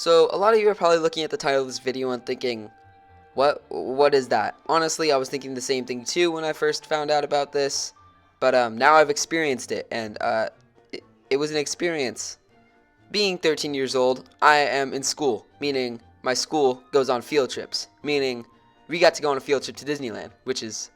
So a lot of you are probably looking at the title of this video and thinking, what is that? Honestly, I was thinking the same thing too when I first found out about this, but now I've experienced it, and it was an experience. Being 13 years old, I am in school, meaning my school goes on field trips, meaning we got to go on a field trip to Disneyland, which is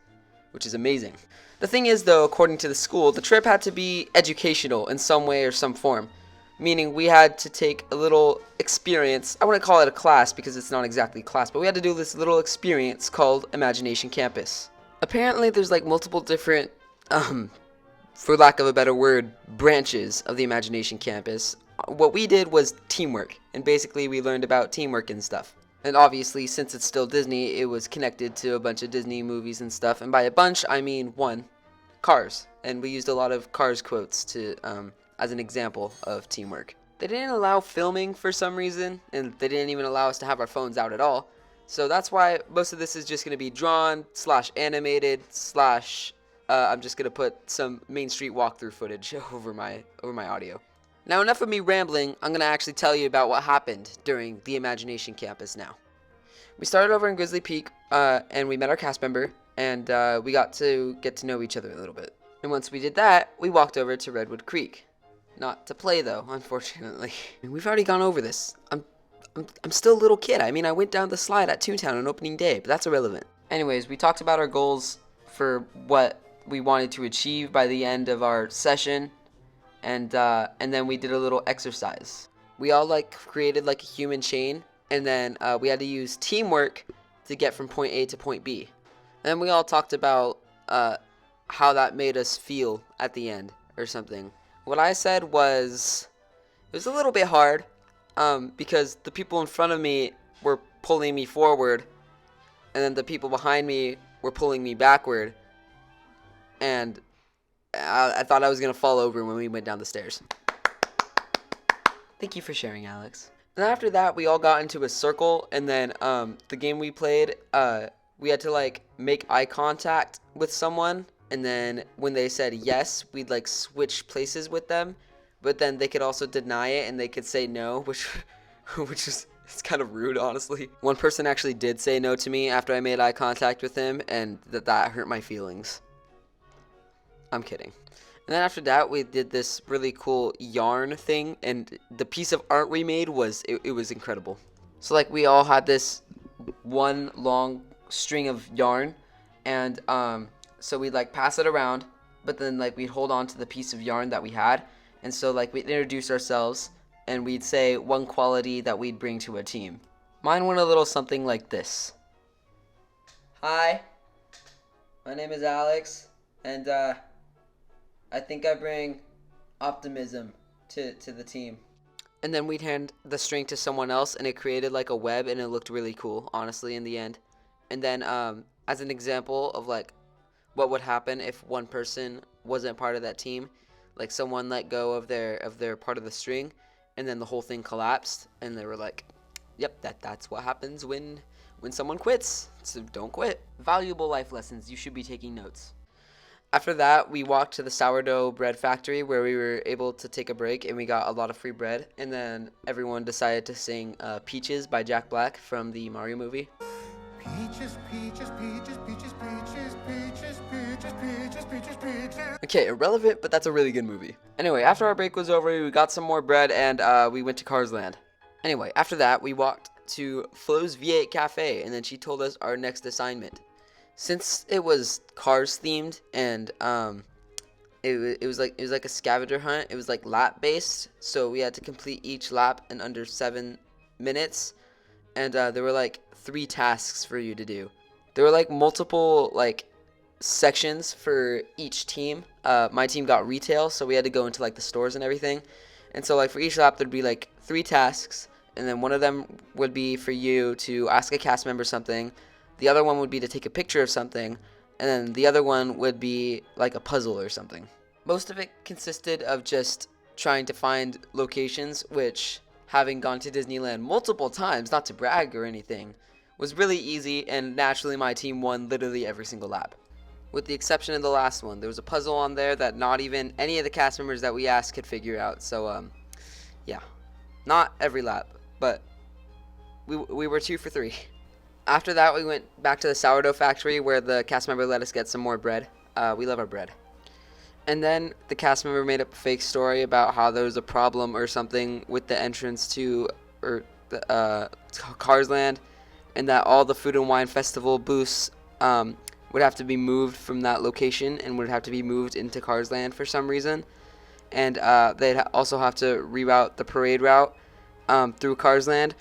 amazing. The thing is, though, according to the school, the trip had to be educational in some way or some form, meaning we had to take a little experience. I wouldn't call it a class because it's not exactly a class, but we had to do this little experience called Imagination Campus. Apparently, there's like multiple different, for lack of a better word, branches of the Imagination Campus. What we did was teamwork, and basically we learned about teamwork and stuff. And obviously, since it's still Disney, it was connected to a bunch of Disney movies and stuff. And by a bunch, I mean one, Cars. And we used a lot of Cars quotes to as an example of teamwork. They didn't allow filming for some reason, and they didn't even allow us to have our phones out at all. So that's why most of this is just going to be drawn / animated / I'm just going to put some Main Street walkthrough footage over my audio. Now, enough of me rambling. I'm going to actually tell you about what happened during the Imagination Campus now. We started over in Grizzly Peak, and we met our cast member, and we got to get to know each other a little bit. And once we did that, we walked over to Redwood Creek. Not to play, though, unfortunately. We've already gone over this. I'm still a little kid. I mean, I went down the slide at Toontown on opening day, but that's irrelevant. Anyways, we talked about our goals for what we wanted to achieve by the end of our session. And then we did a little exercise. We all created a human chain, and then we had to use teamwork to get from point A to point B. And then we all talked about how that made us feel at the end or something. What I said was it was a little bit hard because the people in front of me were pulling me forward, and then the people behind me were pulling me backward, and I thought I was going to fall over when we went down the stairs. Thank you for sharing, Alex. And after that, we all got into a circle, and then the game we played, we had to make eye contact with someone, and then when they said yes, we'd switch places with them, but then they could also deny it, and they could say no, which is it's kind of rude, honestly. One person actually did say no to me after I made eye contact with him, and that hurt my feelings. I'm kidding. And then after that, we did this really cool yarn thing, and the piece of art we made was incredible. So we all had this one long string of yarn, and so we'd pass it around, but then we'd hold on to the piece of yarn that we had, and so we'd introduce ourselves, and we'd say one quality that we'd bring to a team. Mine went a little something like this. Hi, my name is Alex, and I think I bring optimism to the team. And then we'd hand the string to someone else, and it created a web, and it looked really cool, honestly, in the end. And then as an example of what would happen if one person wasn't part of that team, someone let go of their part of the string, and then the whole thing collapsed, and they were yep, that's what happens when someone quits. So don't quit. Valuable life lessons. You should be taking notes. After that, we walked to the sourdough bread factory where we were able to take a break, and we got a lot of free bread. And then everyone decided to sing Peaches by Jack Black from the Mario movie. Peaches, peaches, peaches, peaches, peaches, peaches, peaches, peaches, peaches, peaches. Okay, irrelevant, but that's a really good movie. Anyway, after our break was over, we got some more bread, and we went to Cars Land. Anyway, after that, we walked to Flo's V8 Cafe, and then she told us our next assignment. Since it was Cars themed, and it was like a scavenger hunt. It was lap based, so we had to complete each lap in under 7 minutes, and there were 3 tasks for you to do. There were multiple sections for each team. My team got retail, so we had to go into the stores and everything. And so for each lap there'd be 3 tasks, and then one of them would be for you to ask a cast member something. The other one would be to take a picture of something, and then the other one would be a puzzle or something. Most of it consisted of just trying to find locations, which, having gone to Disneyland multiple times, not to brag or anything, was really easy, and naturally my team won literally every single lap. With the exception of the last one. There was a puzzle on there that not even any of the cast members that we asked could figure out, so yeah. Not every lap, but we were 2 for 3. After that, we went back to the sourdough factory where the cast member let us get some more bread. We love our bread. And then the cast member made up a fake story about how there was a problem or something with the entrance to Cars Land, and that all the Food and Wine Festival booths would have to be moved from that location and would have to be moved into Cars Land for some reason. And they'd also have to reroute the parade route through Cars Land,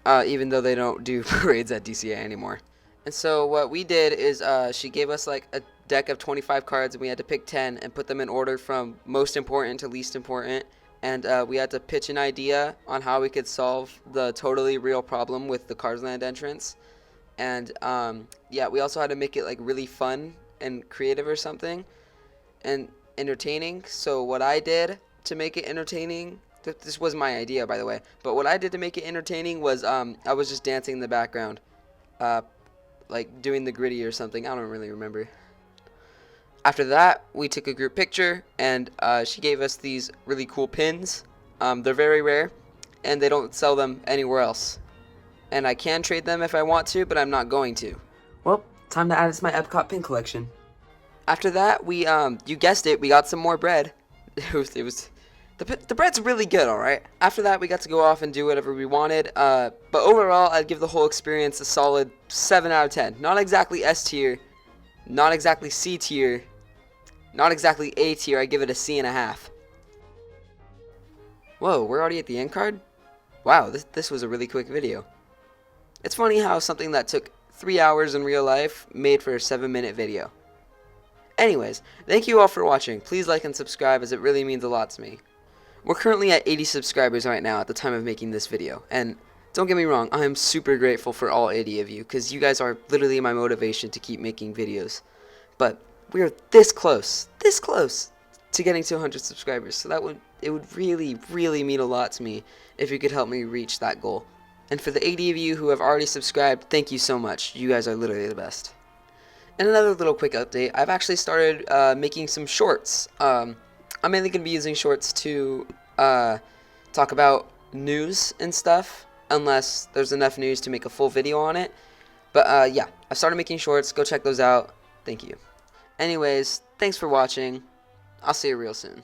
even though they don't do parades at DCA anymore. And so what we did is she gave us like a deck of 25 cards, and we had to pick 10 and put them in order from most important to least important. And we had to pitch an idea on how we could solve the totally real problem with the Cars Land entrance. And yeah, we also had to make it like really fun and creative or something and entertaining. So what I did to make it entertaining, this was my idea, by the way, but what I did to make it entertaining was I was just dancing in the background, like doing the gritty or something. I don't really remember. After that, we took a group picture, and she gave us these really cool pins. They're very rare, and they don't sell them anywhere else. And I can trade them if I want to, but I'm not going to. Well, time to add it to my Epcot pin collection. After that, we, you guessed it, we got some more bread. The bread's really good, alright? After that, we got to go off and do whatever we wanted. But overall, I'd give the whole experience a solid 7 out of 10. Not exactly S tier, not exactly C tier, not exactly A tier. I give it a C.5. Whoa, we're already at the end card? Wow, this was a really quick video. It's funny how something that took 3 hours in real life made for a 7-minute video. Anyways, thank you all for watching. Please like and subscribe, as it really means a lot to me. We're currently at 80 subscribers right now at the time of making this video, and don't get me wrong, I am super grateful for all 80 of you, because you guys are literally my motivation to keep making videos. But we are this close to getting to 100 subscribers, so it would really, really mean a lot to me if you could help me reach that goal. And for the 80 of you who have already subscribed, thank you so much. You guys are literally the best. And another little quick update, I've actually started making some shorts. I'm mainly going to be using shorts to talk about news and stuff, unless there's enough news to make a full video on it. But yeah, I've started making shorts. Go check those out. Thank you. Anyways, thanks for watching. I'll see you real soon.